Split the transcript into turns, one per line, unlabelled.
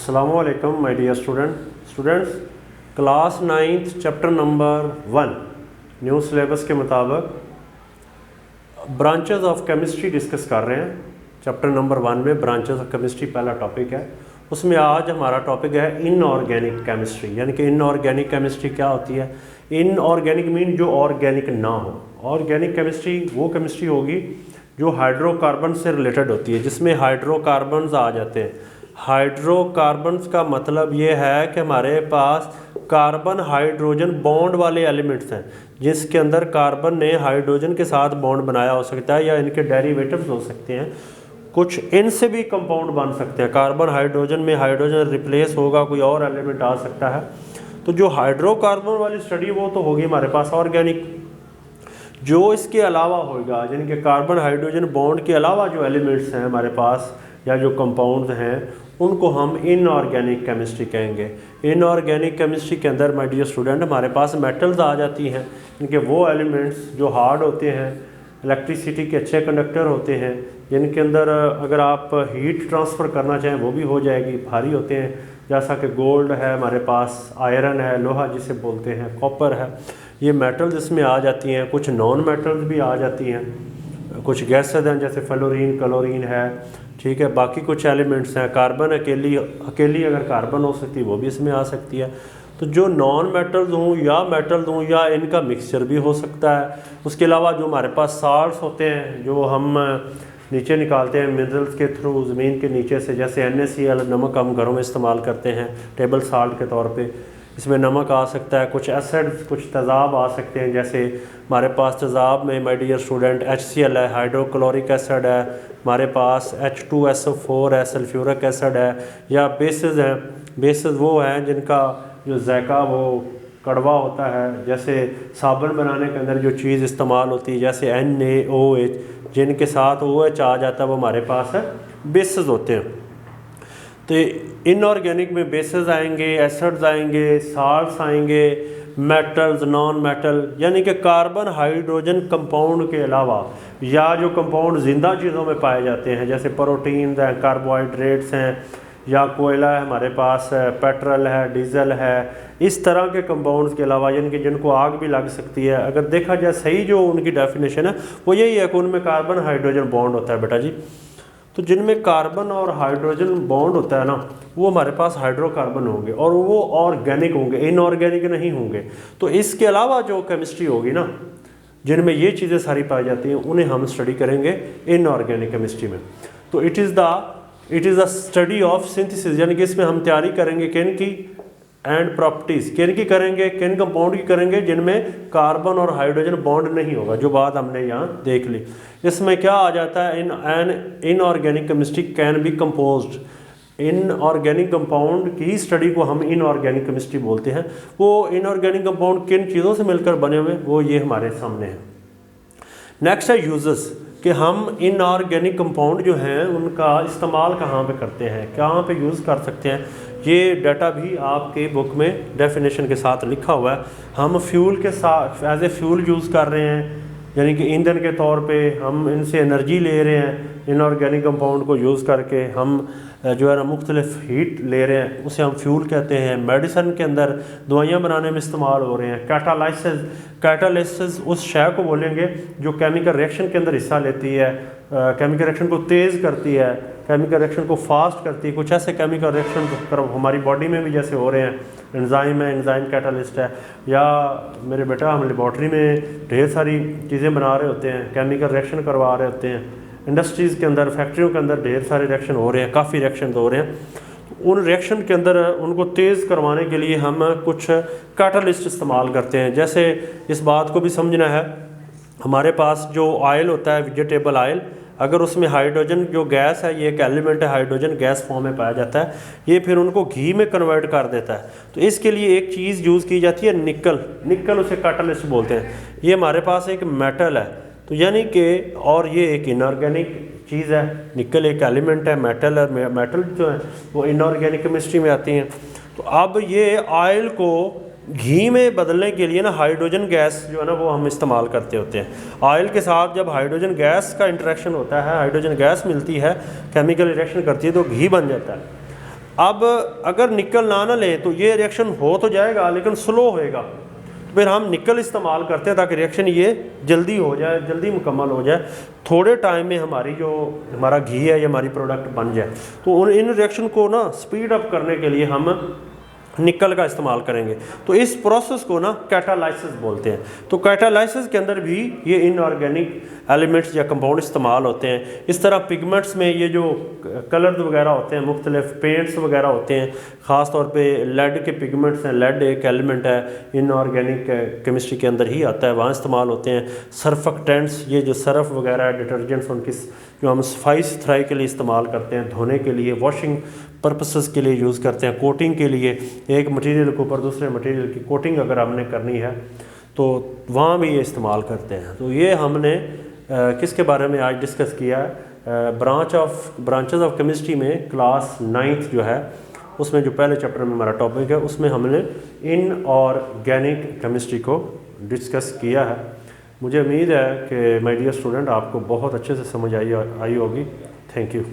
अस्सलामुअलैकुम my dear students, class 9th chapter number 1 new syllabus के मुताबिक ब्रांचेस ऑफ केमिस्ट्री डिस्कस कर रहे हैं। चैप्टर नंबर 1 में ब्रांचेस ऑफ केमिस्ट्री पहला टॉपिक है। उसमें आज हमारा टॉपिक है इनऑर्गेनिक केमिस्ट्री, यानी कि इनऑर्गेनिक केमिस्ट्री क्या होती है। इनऑर्गेनिक मीन जो ऑर्गेनिक ना हो। ऑर्गेनिक केमिस्ट्री वो केमिस्ट्री होगी जो हाइड्रोकार्बन से रिलेटेड होती है, जिसमें हाइड्रोकार्बन्स आ जाते हैं। हाइड्रोकार्बन्स का मतलब ये है कि हमारे पास कार्बन हाइड्रोजन बॉन्ड वाले एलिमेंट्स हैं, जिसके अंदर कार्बन ने हाइड्रोजन के साथ बॉन्ड बनाया हो सकता है या इनके डेरिवेटिव्स हो सकते हैं। कुछ इनसे भी कंपाउंड बन सकते हैं। कार्बन हाइड्रोजन में हाइड्रोजन रिप्लेस होगा, कोई और एलिमेंट आ सकता है। तो जो हाइड्रोकार्बन वाली स्टडी वो तो होगी हमारे पास ऑर्गेनिक। जो इसके अलावा होगा, जिनके कार्बन हाइड्रोजन बॉन्ड के अलावा जो एलिमेंट्स हैं हमारे पास या जो कंपाउंड्स हैं, उनको हम इनऑर्गेनिक केमिस्ट्री कहेंगे। इनऑर्गेनिक केमिस्ट्री के अंदर माय डियर स्टूडेंट हमारे पास मेटल्स आ जाती हैं। इनके वो एलिमेंट्स जो हार्ड होते हैं, इलेक्ट्रिसिटी के अच्छे कंडक्टर होते हैं, जिनके अंदर अगर आप हीट ट्रांसफ़र करना चाहें वो भी हो जाएगी, भारी होते हैं। जैसा कि गोल्ड है हमारे पास, आयरन है, लोहा जिसे बोलते हैं, कॉपर है, ये मेटल्स इसमें आ जाती हैं। कुछ नॉन मेटल्स भी आ जाती हैं, कुछ गैसेज हैं जैसे फ्लोरीन, क्लोरीन है, ठीक है। बाकी कुछ एलिमेंट्स हैं, कार्बन अकेली अगर कार्बन हो सकती है वो भी इसमें आ सकती है। तो जो नॉन मेटल्स हों या मेटल्स हों या इनका मिक्सचर भी हो सकता है। उसके अलावा जो हमारे पास साल्ट्स होते हैं जो हम नीचे निकालते हैं मिनरल्स के थ्रू, ज़मीन के नीचे से, जैसे NaCl नमक हम घरों में इस्तेमाल करते हैं टेबल साल्ट के तौर पे। इसमें नमक आ सकता है, कुछ एसिड्स, कुछ तेज़ाब आ सकते हैं। जैसे हमारे पास तेज़ाब में माय डियर स्टूडेंट HCl है, हाइड्रोक्लोरिक एसिड है, हमारे पास H2SO4 है, सल्फ्यूरिक एसिड है, या बेसिस हैं। बेसिस वो हैं जिनका जो जायका वो कड़वा होता है। जैसे साबुन बनाने के अंदर जो चीज़ इस्तेमाल होती है, जैसे NaOH, जिनके साथ OH आ जाता है, वो हमारे पास है बेसिस होते हैं। तो इनऑर्गेनिक में बेसिस आएंगे, एसिड्स आएंगे, साल्ट्स आएंगे, मेटल्स, नॉन मेटल, यानी कि कार्बन हाइड्रोजन कंपाउंड के अलावा या जो कंपाउंड जिंदा चीज़ों में पाए जाते हैं, जैसे प्रोटीन हैं, कार्बोहाइड्रेट्स हैं, या कोयला है हमारे पास, पेट्रोल है, डीजल है, इस तरह के कंपाउंड्स के अलावा, यानी कि जिनको आग भी लग सकती है। अगर देखा जाए सही जो उनकी डेफिनेशन है वो यही है कि उनमें कार्बन हाइड्रोजन बॉन्ड होता है बेटा जी। तो जिनमें कार्बन और हाइड्रोजन बॉन्ड होता है ना, वो हमारे पास हाइड्रोकार्बन होंगे और वो ऑर्गेनिक होंगे, इनऑर्गेनिक नहीं होंगे। तो इसके अलावा जो केमिस्ट्री होगी ना, जिनमें ये चीज़ें सारी पाई जाती हैं, उन्हें हम स्टडी करेंगे इनऑर्गेनिक केमिस्ट्री में। तो it is the study of synthesis, यानी कि इसमें हम तैयारी करेंगे किन की एंड प्रॉपर्टीज़, किन की करेंगे, किन कंपाउंड की करेंगे जिनमें कार्बन और हाइड्रोजन बॉन्ड नहीं होगा, जो बात हमने यहाँ देख ली। इसमें क्या आ जाता है, inorganic chemistry can be composed. Inorganic compound की स्टडी को हम इनऑर्गेनिक केमिस्ट्री बोलते हैं। वो इनऑर्गेनिक कंपाउंड किन चीज़ों से मिलकर बने हुए, वो ये हमारे सामने है। नेक्स्ट है यूजेस, कि हम इनऑर्गेनिक कंपाउंड जो हैं उनका इस्तेमाल कहाँ पे करते हैं, कहाँ पे यूज़ कर सकते हैं। ये डाटा भी आपके बुक में डेफिनेशन के साथ लिखा हुआ है। हम फ्यूल के साथ एज ए फ्यूल यूज़ कर रहे हैं, यानी कि ईंधन के तौर पे हम इनसे एनर्जी ले रहे हैं। इनऑर्गेनिक कंपाउंड को यूज़ करके हम जो है ना मुख्तलिफ हीट ले रहे हैं, उसे हम फ्यूल कहते हैं। मेडिसिन के अंदर दवाइयाँ बनाने में इस्तेमाल हो रहे हैं। कैटालिसिस उस शय को बोलेंगे जो केमिकल रिएक्शन के अंदर हिस्सा लेती है, केमिकल रिएक्शन को तेज़ करती है, केमिकल रिएक्शन को फास्ट करती है। कुछ ऐसे केमिकल रिएक्शन हमारी बॉडी में भी जैसे हो रहे हैं, एंजाइम है, एंजाइम कैटालिस्ट है। या मेरे बेटा हम लेबॉर्ट्री में ढेर सारी चीज़ें बना रहे होते हैं, केमिकल रिएक्शन करवा रहे होते हैं। इंडस्ट्रीज़ के अंदर, फैक्ट्रियों के अंदर ढेर सारे रिएक्शन हो रहे हैं, काफ़ी रिएक्शन हो रहे हैं। उन रिएक्शन के अंदर उनको तेज़ करवाने के लिए हम कुछ कैटालिस्ट इस्तेमाल करते हैं। जैसे इस बात को भी समझना है, हमारे पास जो ऑयल होता है, वेजिटेबल ऑयल, अगर उसमें हाइड्रोजन जो गैस है, ये एक एलिमेंट है, हाइड्रोजन गैस फॉर्म में पाया जाता है, ये फिर उनको घी में कन्वर्ट कर देता है। तो इसके लिए एक चीज़ यूज़ की जाती है, निकल उसे कैटालिस्ट बोलते हैं। ये हमारे पास एक मेटल है, तो यानी कि, और ये एक इनऑर्गेनिक चीज़ है। निकल एक एलिमेंट है, मेटल जो है वो इनऑर्गेनिक केमिस्ट्री में आती हैं। तो अब ये ऑयल को घी में बदलने के लिए ना हाइड्रोजन गैस जो है ना वो हम इस्तेमाल करते होते हैं। ऑयल के साथ जब हाइड्रोजन गैस का इंटरेक्शन होता है, हाइड्रोजन गैस मिलती है, केमिकल रिएक्शन करती है तो घी बन जाता है। अब अगर निकल ना लें तो ये रिएक्शन हो तो जाएगा लेकिन स्लो होएगा, फिर हम निकल इस्तेमाल करते हैं ताकि रिएक्शन ये जल्दी हो जाए, जल्दी मुकम्मल हो जाए, थोड़े टाइम में हमारी जो हमारा घी है या हमारी प्रोडक्ट बन जाए। तो उन इन रिएक्शन को ना स्पीड अप करने के लिए हम निकल का इस्तेमाल करेंगे। तो इस प्रोसेस को ना कैटालाइसिस बोलते हैं। तो कैटालाइसिस के अंदर भी ये इनऑर्गेनिक एलिमेंट्स या कंपाउंड इस्तेमाल होते हैं। इस तरह पिगमेंट्स में ये जो कलर वगैरह होते हैं, मुख्तलिफ पेंट्स वगैरह होते हैं, ख़ास तौर पे लेड के पिगमेंट्स हैं, लेड एक एलिमेंट है इनऑर्गेनिक केमिस्ट्री के अंदर ही आता है, वहाँ इस्तेमाल होते हैं। सर्फेक्टेंट्स, ये जो सर्फ वगैरह है, डिटर्जेंट्स, उनकी जो हम सफाई सुथराई के लिए इस्तेमाल करते हैं, धोने के लिए, वॉशिंग पर्पसेस के लिए यूज़ करते हैं, कोटिंग के लिए, एक मटेरियल के ऊपर दूसरे मटेरियल की कोटिंग अगर हमने करनी है तो वहाँ भी ये इस्तेमाल करते हैं। तो ये हमने किसके बारे में आज डिस्कस किया है, ब्रांचेस ऑफ केमिस्ट्री में क्लास 9th जो है उसमें जो पहले चैप्टर में हमारा टॉपिक है उसमें हमने इनऑर्गेनिक केमिस्ट्री को डिस्कस किया है। मुझे उम्मीद है कि माय डियर स्टूडेंट आपको बहुत अच्छे से समझ आई होगी। Thank you.